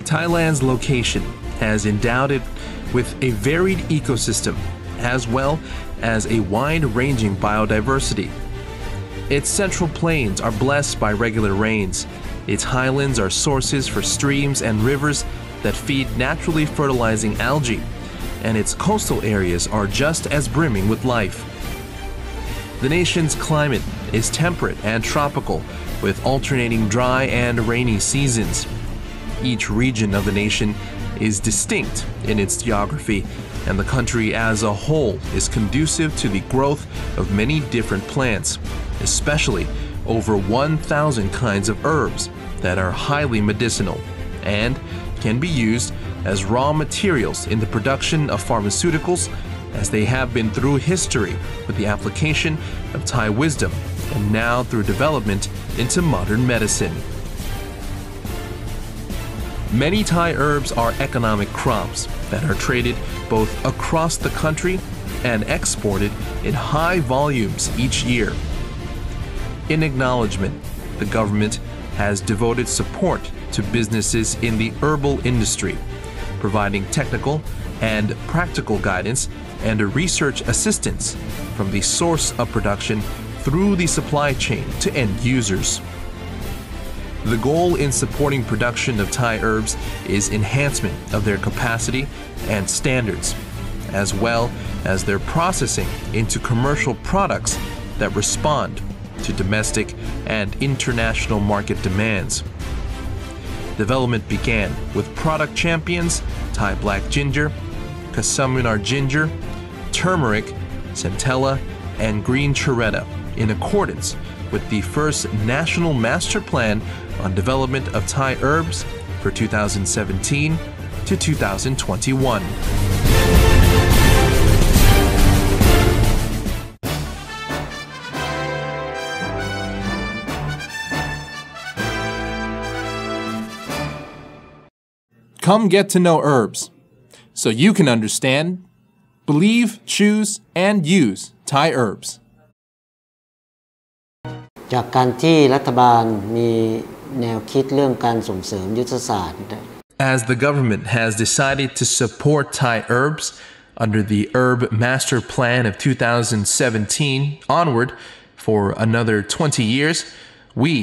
Thailand's location has endowed it with a varied ecosystem as well as a wide-ranging biodiversity. Its central plains are blessed by regular rains. Its highlands are sources for streams and rivers that feed naturally fertilizing algae, and its coastal areas are just as brimming with life. The nation's climate is temperate and tropical, with alternating dry and rainy seasons. Each region of the nation is distinct in its geography, and the country as a whole is conducive to the growth of many different plants, especially over 1,000 kinds of herbs that are highly medicinal and can be used as raw materials in the production of pharmaceuticals, as they have been through history with the application of Thai wisdom and now through development into modern medicine. Many Thai herbs are economic crops that are traded both across the country and exported in high volumes each year. In acknowledgement, the government has devoted support to businesses in the herbal industry, providing technical and practical guidance and research assistance from the source of production through the supply chain to end users. The goal in supporting production of Thai herbs is enhancement of their capacity and standards, as well as their processing into commercial products that respond to domestic and international market demands. Development began with product champions Thai black ginger, Kasaminar ginger, turmeric, centella, and green choretta in accordance with the first National Master Plan on Development of Thai Herbs for 2017 to 2021. Come get to know herbs so you can understand, believe, choose, and use Thai herbs. จากการที่รัฐบาลมีแนวคิดเรื่องการส่งเสริมยุทธศาสตร์ As the government has decided to support Thai herbs under the Herb Master Plan of 2017 onward for another 20 years, we,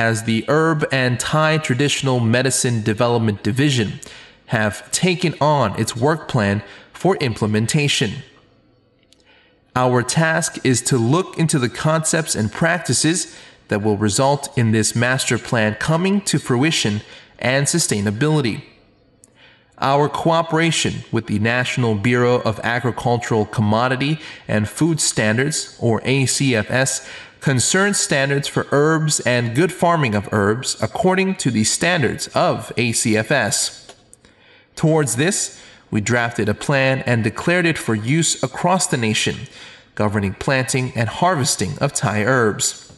as the Herb and Thai Traditional Medicine Development Division, have taken on its work plan for implementation. Our task is to look into the concepts and practices that will result in this master plan coming to fruition and sustainability. Our cooperation with the National Bureau of Agricultural Commodity and Food Standards, or ACFS, concerns standards for herbs and good farming of herbs according to the standards of ACFS. Towards this, we drafted a plan and declared it for use across the nation, governing planting and harvesting of Thai herbs.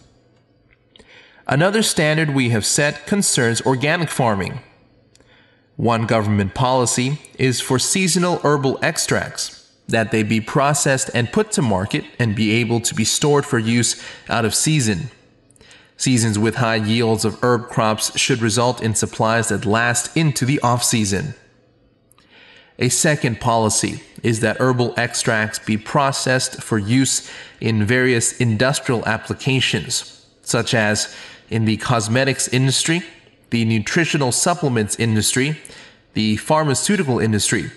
Another standard we have set concerns organic farming. One government policy is for seasonal herbal extracts, that they be processed and put to market and be able to be stored for use out of season. Seasons with high yields of herb crops should result in supplies that last into the off-season. A second policy is that herbal extracts be processed for use in various industrial applications, such as in the cosmetics industry, the nutritional supplements industry, the pharmaceutical industry,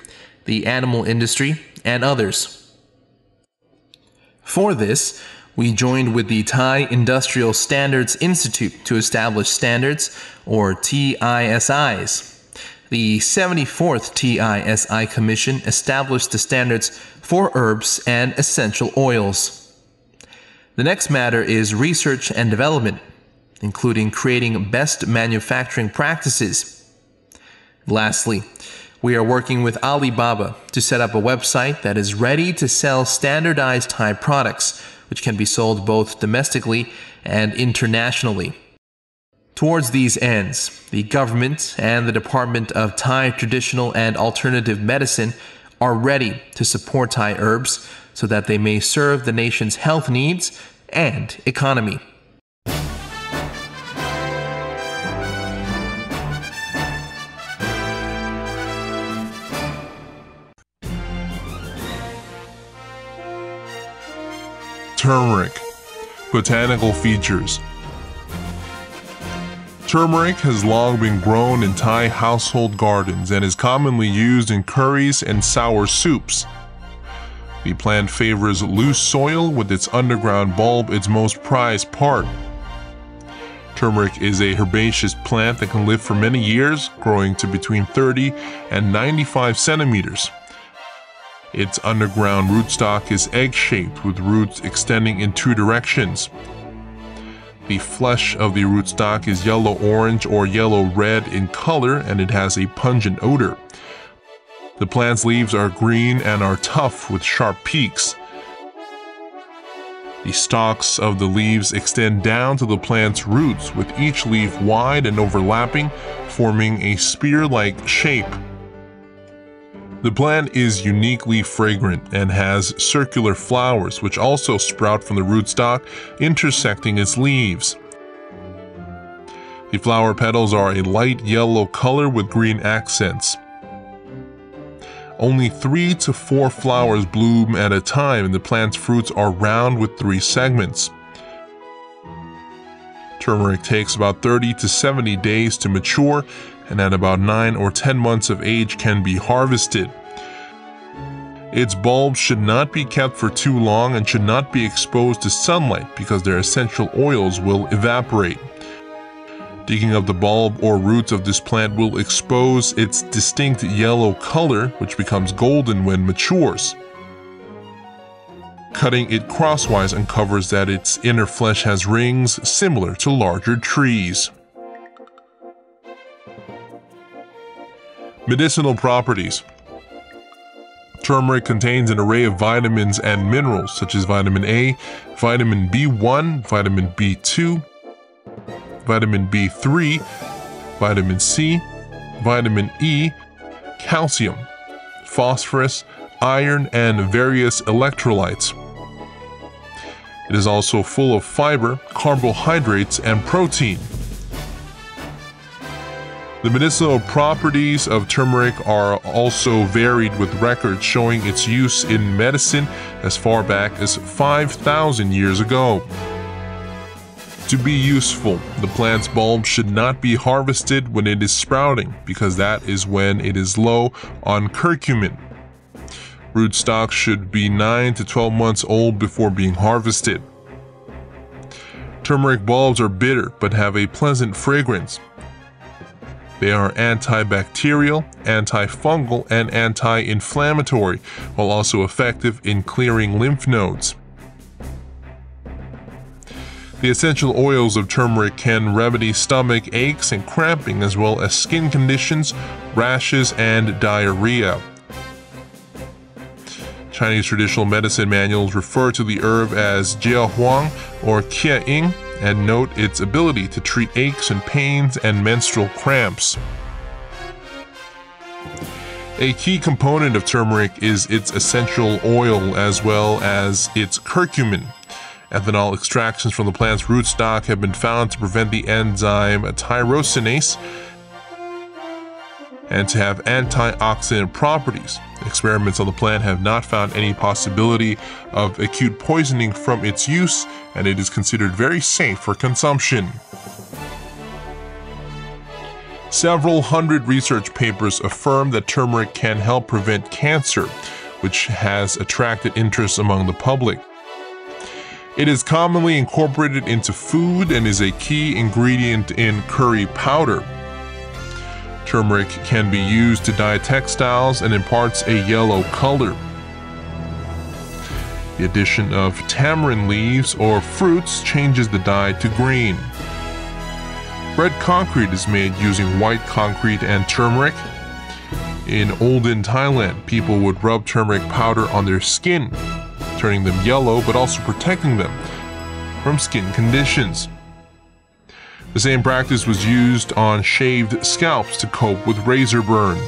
the animal industry, and others. For this, we joined with the Thai Industrial Standards Institute to establish standards, or TISIs. The 74th TISI Commission established the standards for herbs and essential oils. The next matter is research and development, including creating best manufacturing practices. Lastly, we are working with Alibaba to set up a website that is ready to sell standardized Thai products, which can be sold both domestically and internationally. Towards these ends, the government and the Department of Thai Traditional and Alternative Medicine are ready to support Thai herbs so that they may serve the nation's health needs and economy. turmeric. Botanical features. Turmeric has long been grown in Thai household gardens and is commonly used in curries and sour soups. The plant favors loose soil, with its underground bulb its most prized part. Turmeric is a herbaceous plant that can live for many years, growing to between 30 and 95 centimeters. Its underground rootstock is egg-shaped, with roots extending in two directions. The flesh of the rootstock is yellow-orange or yellow-red in color, and it has a pungent odor. The plant's leaves are green and are tough with sharp peaks. The stalks of the leaves extend down to the plant's roots, with each leaf wide and overlapping, forming a spear-like shape. The plant is uniquely fragrant and has circular flowers, which also sprout from the rootstock, intersecting its leaves. The flower petals are a light yellow color with green accents. Only 3 to 4 flowers bloom at a time, and the plant's fruits are round with 3 segments. Turmeric takes about 30 to 70 days to mature, and at about 9 or 10 months of age can be harvested. Its bulbs should not be kept for too long and should not be exposed to sunlight because their essential oils will evaporate. Digging up the bulb or roots of this plant will expose its distinct yellow color, which becomes golden when matures. Cutting it crosswise uncovers that its inner flesh has rings similar to larger trees. Medicinal properties. Turmeric contains an array of vitamins and minerals such as vitamin A, vitamin B1, vitamin B2, vitamin B3, vitamin C, vitamin E, calcium, phosphorus, iron, and various electrolytes. It is also full of fiber, carbohydrates, and protein. The medicinal properties of turmeric are also varied, with records showing its use in medicine as far back as 5,000 years ago. To be useful, the plant's bulb should not be harvested when it is sprouting, because that is when it is low on curcumin. Rootstocks should be 9 to 12 months old before being harvested. Turmeric bulbs are bitter but have a pleasant fragrance. They are antibacterial, antifungal, and anti-inflammatory, while also effective in clearing lymph nodes. The essential oils of turmeric can remedy stomach aches and cramping, as well as skin conditions, rashes, and diarrhea. Chinese traditional medicine manuals refer to the herb as jiahuang or qiaying, and note its ability to treat aches and pains and menstrual cramps. A key component of turmeric is its essential oil as well as its curcumin. Ethanol extractions from the plant's rootstock have been found to prevent the enzyme tyrosinase and to have antioxidant properties. Experiments on the plant have not found any possibility of acute poisoning from its use, and it is considered very safe for consumption. Several hundred research papers affirm that turmeric can help prevent cancer, which has attracted interest among the public. It is commonly incorporated into food and is a key ingredient in curry powder. Turmeric can be used to dye textiles and imparts a yellow color. The addition of tamarind leaves or fruits changes the dye to green. Red concrete is made using white concrete and turmeric. In olden Thailand, people would rub turmeric powder on their skin, turning them yellow but also protecting them from skin conditions. The same practice was used on shaved scalps to cope with razor burn.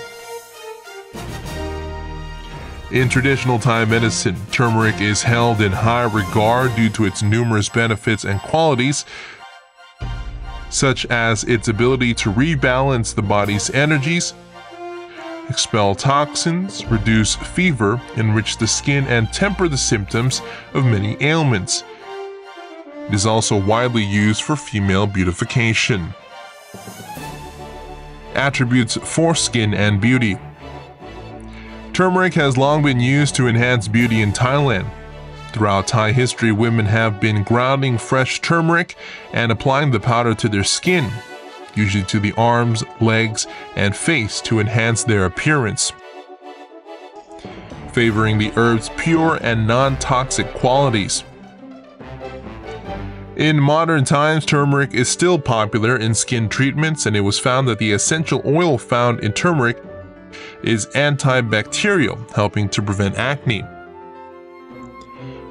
In traditional Thai medicine, turmeric is held in high regard due to its numerous benefits and qualities, such as its ability to rebalance the body's energies, expel toxins, reduce fever, enrich the skin, and temper the symptoms of many ailments. It is also widely used for female beautification. Attributes for skin and beauty. Turmeric has long been used to enhance beauty in Thailand. Throughout Thai history, women have been grounding fresh turmeric and applying the powder to their skin, usually to the arms, legs, and face to enhance their appearance, favoring the herb's pure and non-toxic qualities. In modern times, turmeric is still popular in skin treatments, and it was found that the essential oil found in turmeric is antibacterial, helping to prevent acne.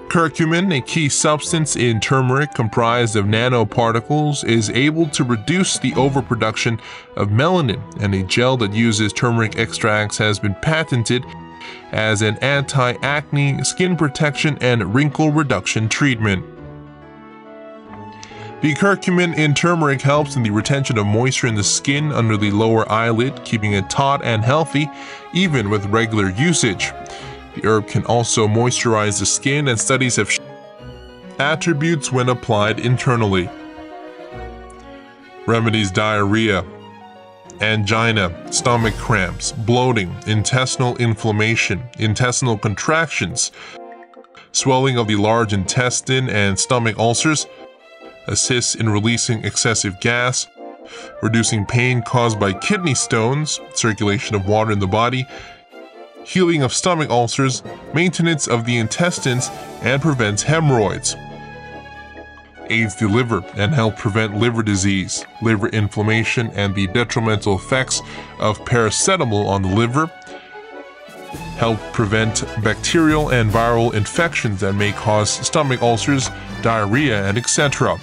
Curcumin, a key substance in turmeric comprised of nanoparticles, is able to reduce the overproduction of melanin, and a gel that uses turmeric extracts has been patented as an anti-acne, skin protection, and wrinkle reduction treatment. The curcumin in turmeric helps in the retention of moisture in the skin under the lower eyelid, keeping it taut and healthy, even with regular usage. The herb can also moisturize the skin, and studies have shown attributes when applied internally. Remedies diarrhea, angina, stomach cramps, bloating, intestinal inflammation, intestinal contractions, swelling of the large intestine and stomach ulcers, assists in releasing excessive gas, reducing pain caused by kidney stones, circulation of water in the body, healing of stomach ulcers, maintenance of the intestines, and prevents hemorrhoids. Aids the liver and helps prevent liver disease, liver inflammation, and the detrimental effects of paracetamol on the liver. Help prevent bacterial and viral infections that may cause stomach ulcers, diarrhea, and etc.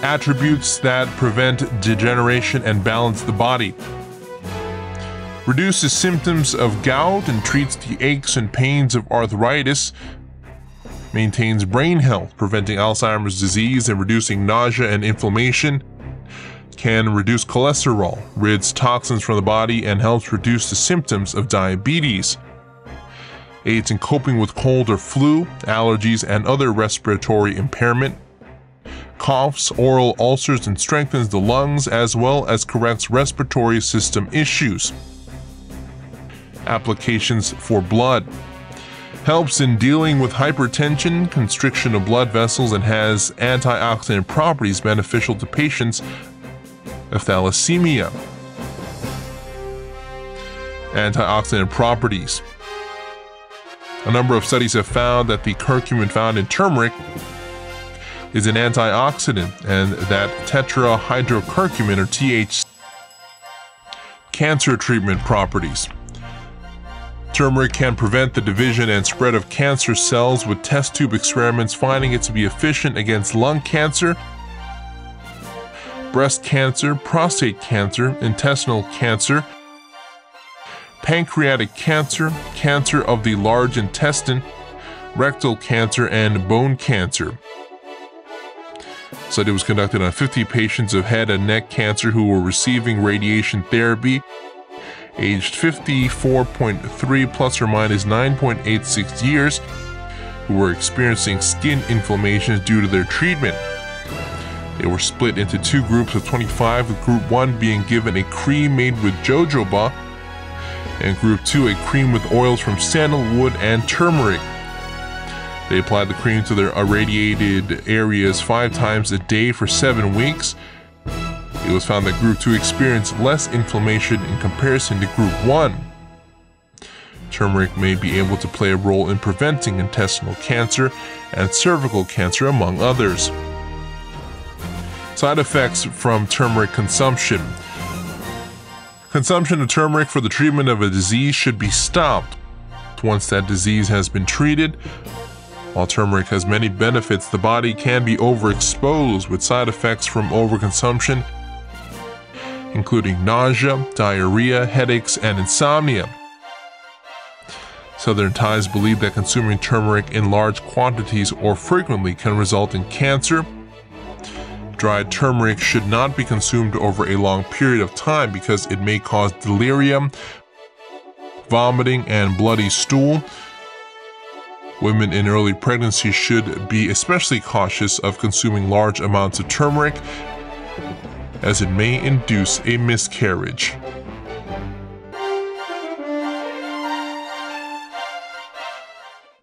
Attributes that prevent degeneration and balance the body. Reduces symptoms of gout and treats the aches and pains of arthritis. Maintains brain health, preventing Alzheimer's disease and reducing nausea and inflammation. Can reduce cholesterol, rids toxins from the body, and helps reduce the symptoms of diabetes. Aids in coping with cold or flu, allergies, and other respiratory impairment. Coughs, oral ulcers, and strengthens the lungs, as well as corrects respiratory system issues. Applications for blood. Helps in dealing with hypertension, constriction of blood vessels, and has antioxidant properties beneficial to patients of thalassemia. Antioxidant properties. A number of studies have found that the curcumin found in turmeric is an antioxidant, and that tetrahydrocurcumin, or THC, cancer treatment properties. Turmeric can prevent the division and spread of cancer cells, with test tube experiments finding it to be efficient against lung cancer, breast cancer, prostate cancer, intestinal cancer, pancreatic cancer, cancer of the large intestine, rectal cancer, and bone cancer. Study was conducted on 50 patients of head and neck cancer who were receiving radiation therapy, aged 54.3 plus or minus 9.86 years, who were experiencing skin inflammations due to their treatment. They were split into two groups of 25, with group 1 being given a cream made with jojoba, and group 2 a cream with oils from sandalwood and turmeric. They applied the cream to their irradiated areas 5 times a day for 7 weeks. It was found that group 2 experienced less inflammation in comparison to group 1. Turmeric may be able to play a role in preventing intestinal cancer and cervical cancer, among others. Side effects from turmeric consumption. Consumption of turmeric for the treatment of a disease should be stopped once that disease has been treated. While turmeric has many benefits, the body can be overexposed with side effects from overconsumption, including nausea, diarrhea, headaches, and insomnia. Southern Thais believe that consuming turmeric in large quantities or frequently can result in cancer. Dried turmeric should not be consumed over a long period of time because it may cause delirium, vomiting, and bloody stool. Women in early pregnancy should be especially cautious of consuming large amounts of turmeric, as it may induce a miscarriage.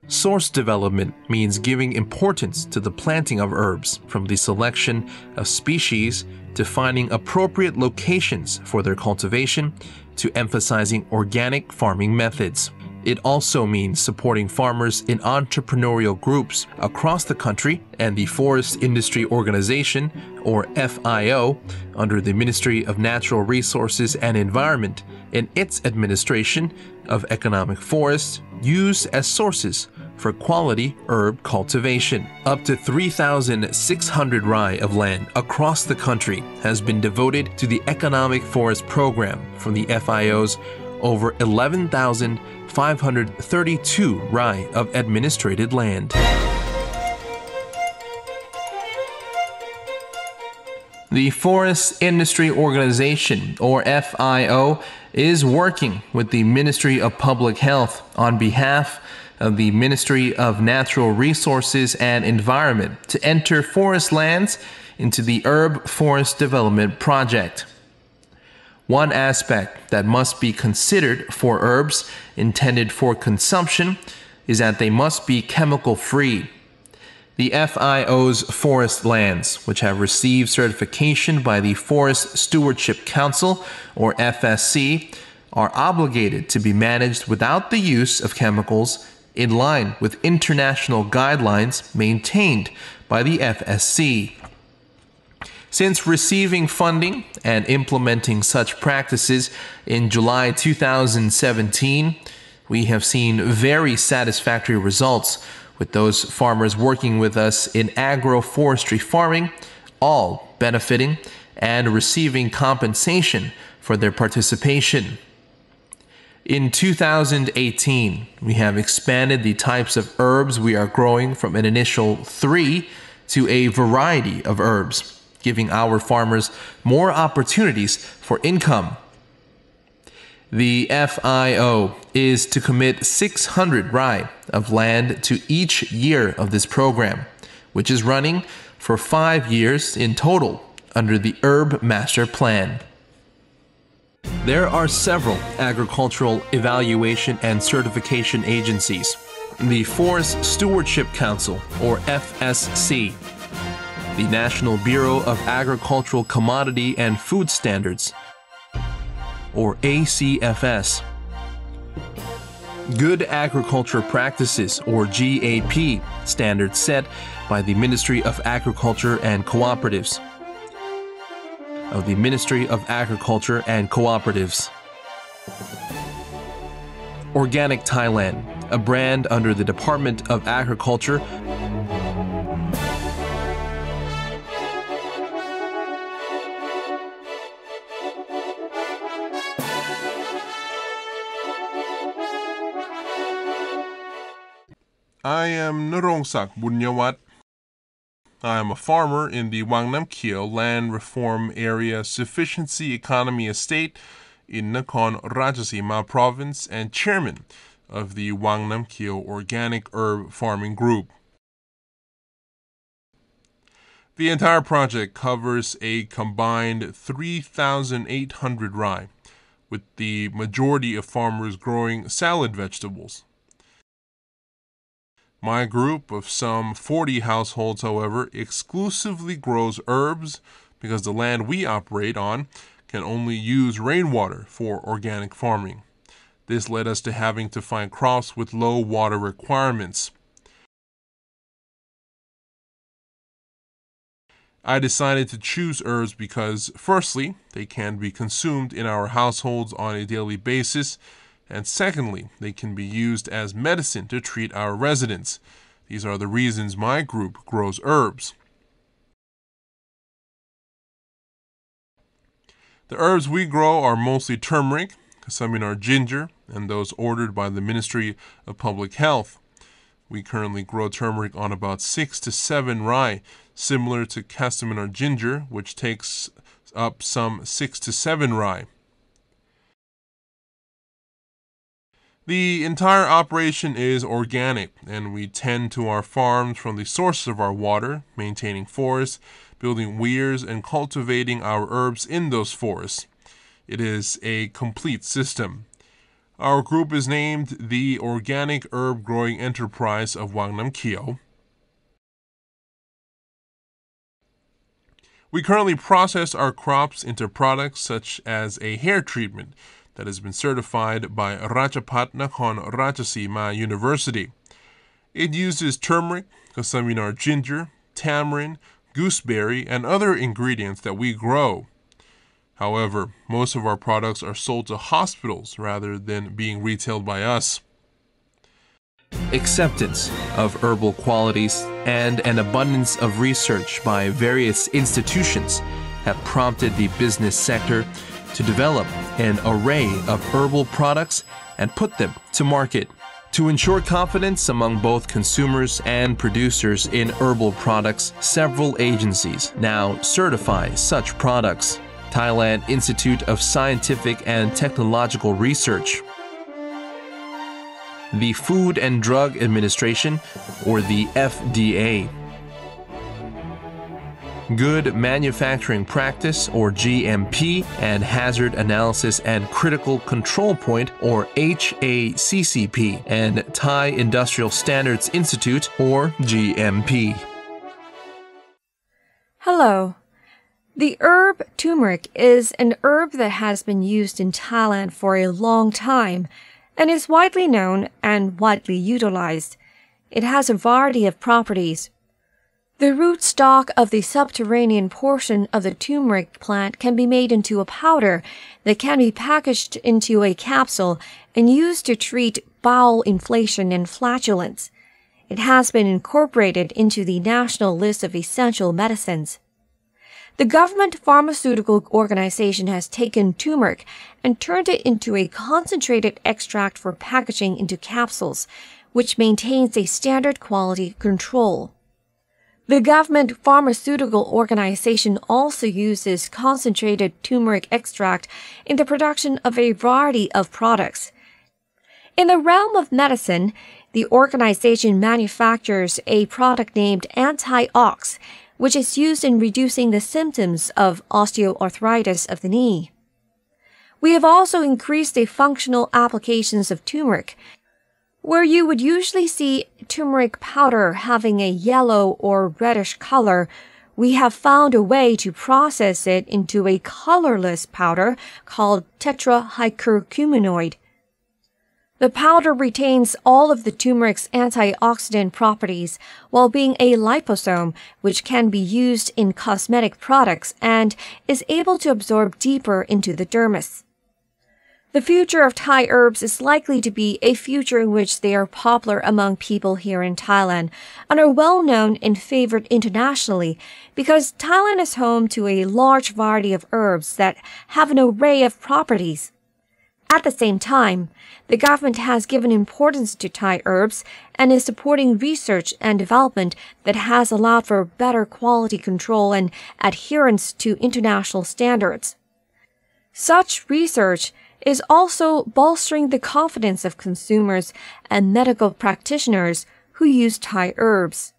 Source development means giving importance to the planting of herbs, from the selection of species to finding appropriate locations for their cultivation to emphasizing organic farming methods. It also means supporting farmers in entrepreneurial groups across the country and the Forest Industry Organization, or FIO, under the Ministry of Natural Resources and Environment in its administration of economic forests used as sources for quality herb cultivation. Up to 3,600 rai of land across the country has been devoted to the economic forest program from the FIO's over 11,532 rai of administrated land. The Forest Industry Organization, or FIO, is working with the Ministry of Public Health on behalf of the Ministry of Natural Resources and Environment to enter forest lands into the Herb Forest Development Project. One aspect that must be considered for herbs intended for consumption is that they must be chemical-free. The FIO's forest lands, which have received certification by the Forest Stewardship Council, or FSC, are obligated to be managed without the use of chemicals in line with international guidelines maintained by the FSC. Since receiving funding and implementing such practices in July 2017, we have seen very satisfactory results with those farmers working with us in agroforestry farming, all benefiting and receiving compensation for their participation. In 2018, we have expanded the types of herbs we are growing from an initial 3 to a variety of herbs, giving our farmers more opportunities for income. The FIO is to commit 600 rai of land to each year of this program, which is running for 5 years in total under the Herb Master Plan. There are several agricultural evaluation and certification agencies: the Forest Stewardship Council, or FSC, the National Bureau of Agricultural Commodity and Food Standards, or ACFS, Good Agriculture Practices, or GAP, standards set by the Ministry of Agriculture and Cooperatives, of the Ministry of Agriculture and Cooperatives. Organic Thailand, a brand under the Department of Agriculture, I am Narongsak Bunyawat. I am a farmer in the Wang Nam Kio Land Reform Area Sufficiency Economy Estate in Nakhon Ratchasima Province and chairman of the Wang Nam Kio Organic Herb Farming Group. The entire project covers a combined 3,800 rai, with the majority of farmers growing salad vegetables. My group of some 40 households, however, exclusively grows herbs because the land we operate on can only use rainwater for organic farming. This led us to having to find crops with low water requirements. I decided to choose herbs because, firstly, they can be consumed in our households on a daily basis, and secondly, they can be used as medicine to treat our residents. These are the reasons my group grows herbs. The herbs we grow are mostly turmeric, Casamminar ginger, and those ordered by the Ministry of Public Health. We currently grow turmeric on about 6 to 7 rai, similar to Casamminar ginger, which takes up some 6 to 7 rai. The entire operation is organic, and we tend to our farms from the sources of our water, maintaining forests, building weirs, and cultivating our herbs in those forests. It is a complete system. Our group is named the Organic Herb Growing Enterprise of Wangnam Kyo. We currently process our crops into products such as a hair treatment that has been certified by Rajapat Nakhon Ratchasima University. It uses turmeric, Kasaminar ginger, tamarind, gooseberry, and other ingredients that we grow. However, most of our products are sold to hospitals rather than being retailed by us. Acceptance of herbal qualities and an abundance of research by various institutions have prompted the business sector to develop an array of herbal products and put them to market. To ensure confidence among both consumers and producers in herbal products, several agencies now certify such products. Thailand Institute of Scientific and Technological Research, the Food and Drug Administration, or the FDA, Good Manufacturing Practice, or GMP, and Hazard Analysis and Critical Control Point, or HACCP, and Thai Industrial Standards Institute, or GMP. Hello. The herb turmeric is an herb that has been used in Thailand for a long time and is widely known and widely utilized. It has a variety of properties. The rootstock of the subterranean portion of the turmeric plant can be made into a powder that can be packaged into a capsule and used to treat bowel inflation and flatulence. It has been incorporated into the National List of Essential Medicines. The government pharmaceutical organization has taken turmeric and turned it into a concentrated extract for packaging into capsules, which maintains a standard quality control. The government pharmaceutical organization also uses concentrated turmeric extract in the production of a variety of products. In the realm of medicine, the organization manufactures a product named Anti-Ox, which is used in reducing the symptoms of osteoarthritis of the knee. We have also increased the functional applications of turmeric. Where you would usually see turmeric powder having a yellow or reddish color, we have found a way to process it into a colorless powder called tetrahydrocannabinoid. The powder retains all of the turmeric's antioxidant properties while being a liposome, which can be used in cosmetic products and is able to absorb deeper into the dermis. The future of Thai herbs is likely to be a future in which they are popular among people here in Thailand and are well known and favored internationally because Thailand is home to a large variety of herbs that have an array of properties. At the same time, the government has given importance to Thai herbs and is supporting research and development that has allowed for better quality control and adherence to international standards. Such research is also bolstering the confidence of consumers and medical practitioners who use Thai herbs.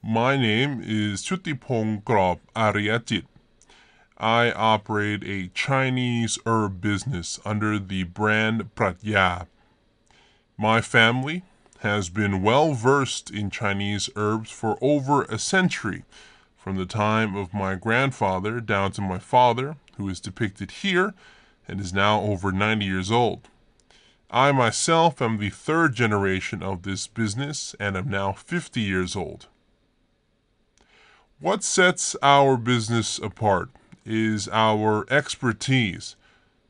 My name is Chuttipong Krop Ariyajit. I operate a Chinese herb business under the brand Pratya. My family has been well versed in Chinese herbs for over a century, from the time of my grandfather down to my father, who is depicted here and is now over 90 years old. I myself am the third generation of this business and am now 50 years old. What sets our business apart is our expertise,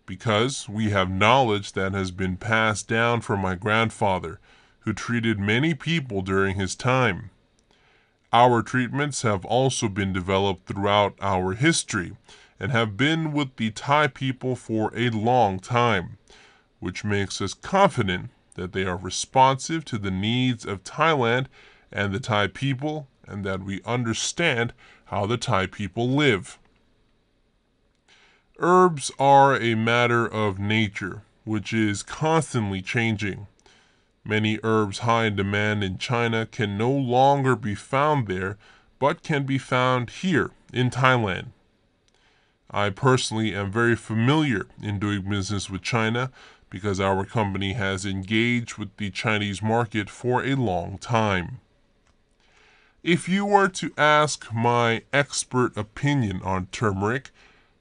because we have knowledge that has been passed down from my grandfather, who treated many people during his time. Our treatments have also been developed throughout our history and have been with the Thai people for a long time, which makes us confident that they are responsive to the needs of Thailand and the Thai people, and that we understand how the Thai people live. Herbs are a matter of nature, which is constantly changing. Many herbs high in demand in China can no longer be found there, but can be found here in Thailand. I personally am very familiar in doing business with China because our company has engaged with the Chinese market for a long time. If you were to ask my expert opinion on turmeric,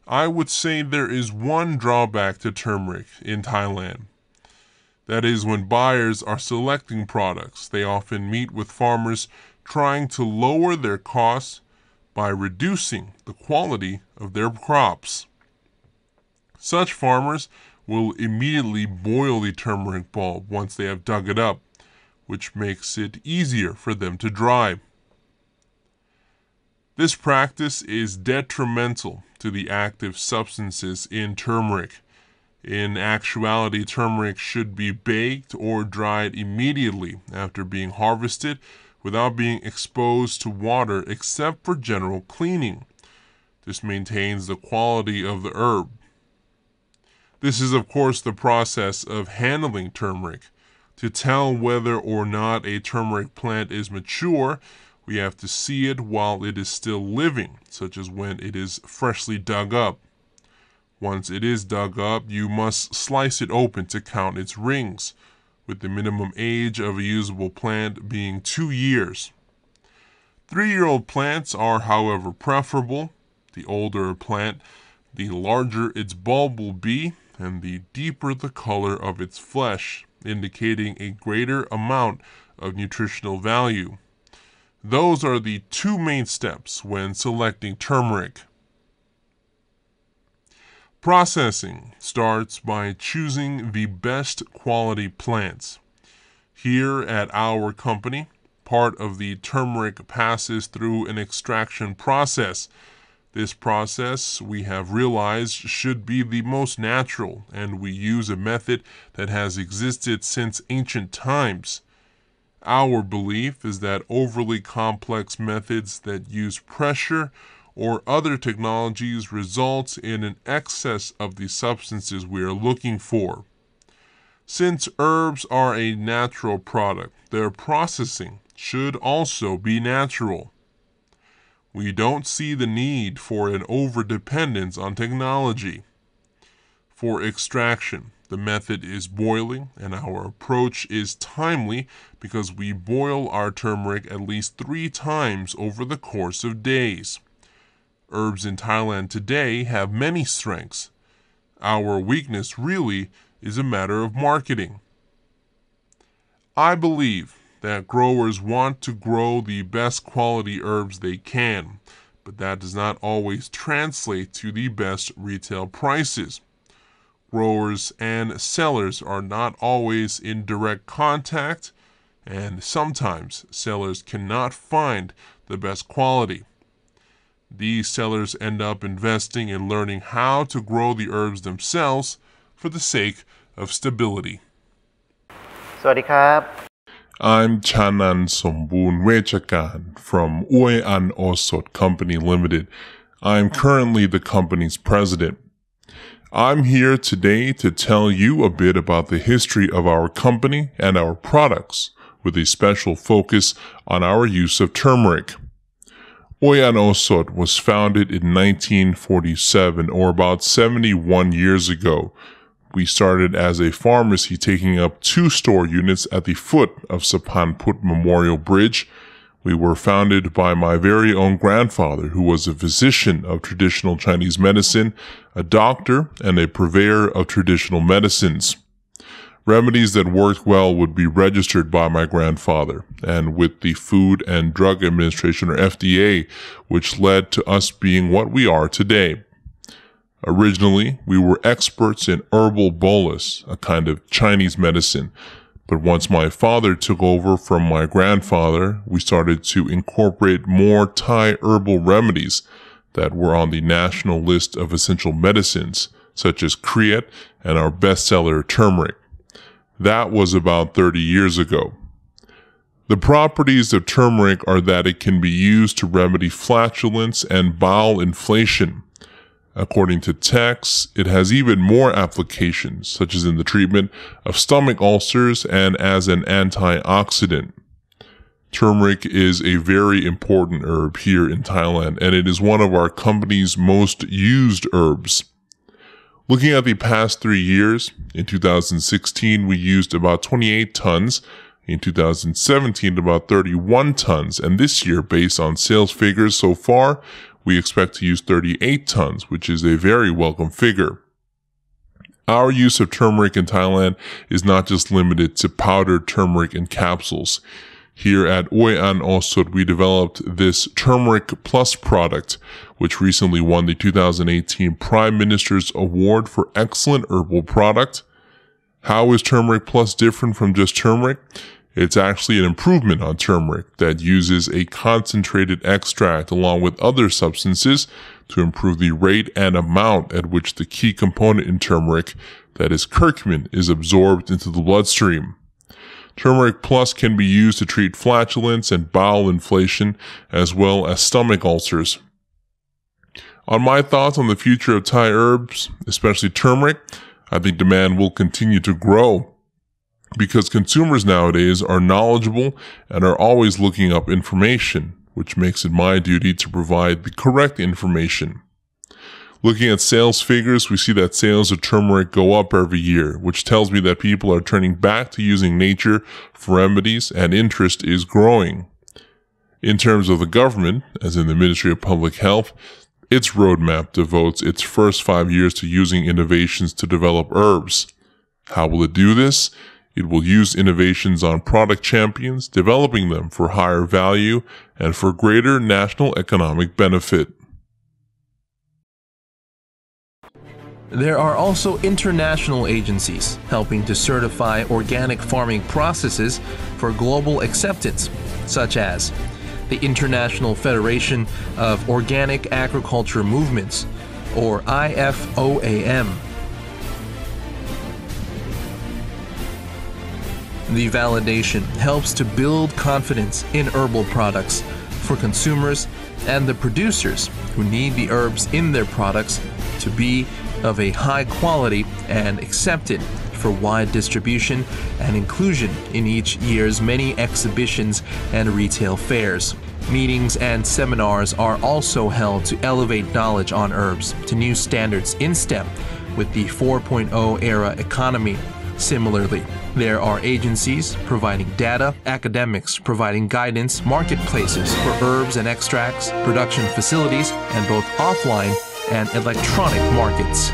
I would say there is one drawback to turmeric in Thailand. That is, when buyers are selecting products, they often meet with farmers trying to lower their costs by reducing the quality of their crops. Such farmers will immediately boil the turmeric bulb once they have dug it up, which makes it easier for them to dry. This practice is detrimental to the active substances in turmeric. In actuality, turmeric should be baked or dried immediately after being harvested without being exposed to water except for general cleaning. This maintains the quality of the herb. This is, of course, the process of handling turmeric. To tell whether or not a turmeric plant is mature, we have to see it while it is still living, such as when it is freshly dug up. Once it is dug up, you must slice it open to count its rings, with the minimum age of a usable plant being 2 years. 3-year-old plants are, however, preferable. The older a plant, the larger its bulb will be, and the deeper the color of its flesh, indicating a greater amount of nutritional value. Those are the 2 main steps when selecting turmeric. Processing starts by choosing the best quality plants. Here at our company, part of the turmeric passes through an extraction process. This process, we have realized, should be the most natural, and we use a method that has existed since ancient times. Our belief is that overly complex methods that use pressure or other technologies results in an excess of the substances we are looking for. Since herbs are a natural product, their processing should also be natural. We don't see the need for an overdependence on technology. For extraction, the method is boiling, and our approach is timely because we boil our turmeric at least 3 times over the course of days. Herbs in Thailand today have many strengths. Our weakness really is a matter of marketing. I believe that growers want to grow the best quality herbs they can, but that does not always translate to the best retail prices. Growers and sellers are not always in direct contact, and sometimes sellers cannot find the best quality. These sellers end up investing in learning how to grow the herbs themselves for the sake of stability. สวัสดีครับ I'm Chanan Somboon Wechakan from Uy An Osot Company Limited. I'm currently the company's president. I'm here today to tell you a bit about the history of our company and our products, with a special focus on our use of turmeric. Uy An Osot was founded in 1947, or about 71 years ago. We started as a pharmacy taking up 2 store units at the foot of Sapan Put Memorial Bridge. We were founded by my very own grandfather, who was a physician of traditional Chinese medicine, a doctor, and a purveyor of traditional medicines. Remedies that worked well would be registered by my grandfather, and with the Food and Drug Administration, or FDA, which led to us being what we are today. Originally, we were experts in herbal bolus, a kind of Chinese medicine, but once my father took over from my grandfather, we started to incorporate more Thai herbal remedies that were on the national list of essential medicines, such as Kriat and our bestseller turmeric. That was about 30 years ago. The properties of turmeric are that it can be used to remedy flatulence and bowel inflation. According to texts, it has even more applications, such as in the treatment of stomach ulcers and as an antioxidant. Turmeric is a very important herb here in Thailand, and it is one of our company's most used herbs. Looking at the past 3 years, in 2016 we used about 28 tons, in 2017 about 31 tons, and this year, based on sales figures so far, we expect to use 38 tons, which is a very welcome figure. Our use of turmeric in Thailand is not just limited to powdered turmeric in capsules. Here at Oi An Osut, we developed this Turmeric Plus product, which recently won the 2018 Prime Minister's Award for Excellent Herbal Product. How is Turmeric Plus different from just turmeric? It's actually an improvement on turmeric that uses a concentrated extract along with other substances to improve the rate and amount at which the key component in turmeric, that is curcumin, is absorbed into the bloodstream. Turmeric Plus can be used to treat flatulence and bowel inflation as well as stomach ulcers. On my thoughts on the future of Thai herbs, especially turmeric, I think demand will continue to grow, because consumers nowadays are knowledgeable and are always looking up information, which makes it my duty to provide the correct information. Looking at sales figures, we see that sales of turmeric go up every year, which tells me that people are turning back to using nature for remedies and interest is growing. In terms of the government, as in the Ministry of Public Health, its roadmap devotes its first 5 years to using innovations to develop herbs. How will it do this? It will use innovations on product champions, developing them for higher value and for greater national economic benefit. There are also international agencies helping to certify organic farming processes for global acceptance, such as the International Federation of Organic Agriculture Movements, or IFOAM. The validation helps to build confidence in herbal products for consumers and the producers who need the herbs in their products to be of a high quality and accepted for wide distribution and inclusion in each year's many exhibitions and retail fairs. Meetings and seminars are also held to elevate knowledge on herbs to new standards in step with the 4.0 era economy. Similarly, there are agencies providing data, academics providing guidance, marketplaces for herbs and extracts, production facilities, and both offline and electronic markets.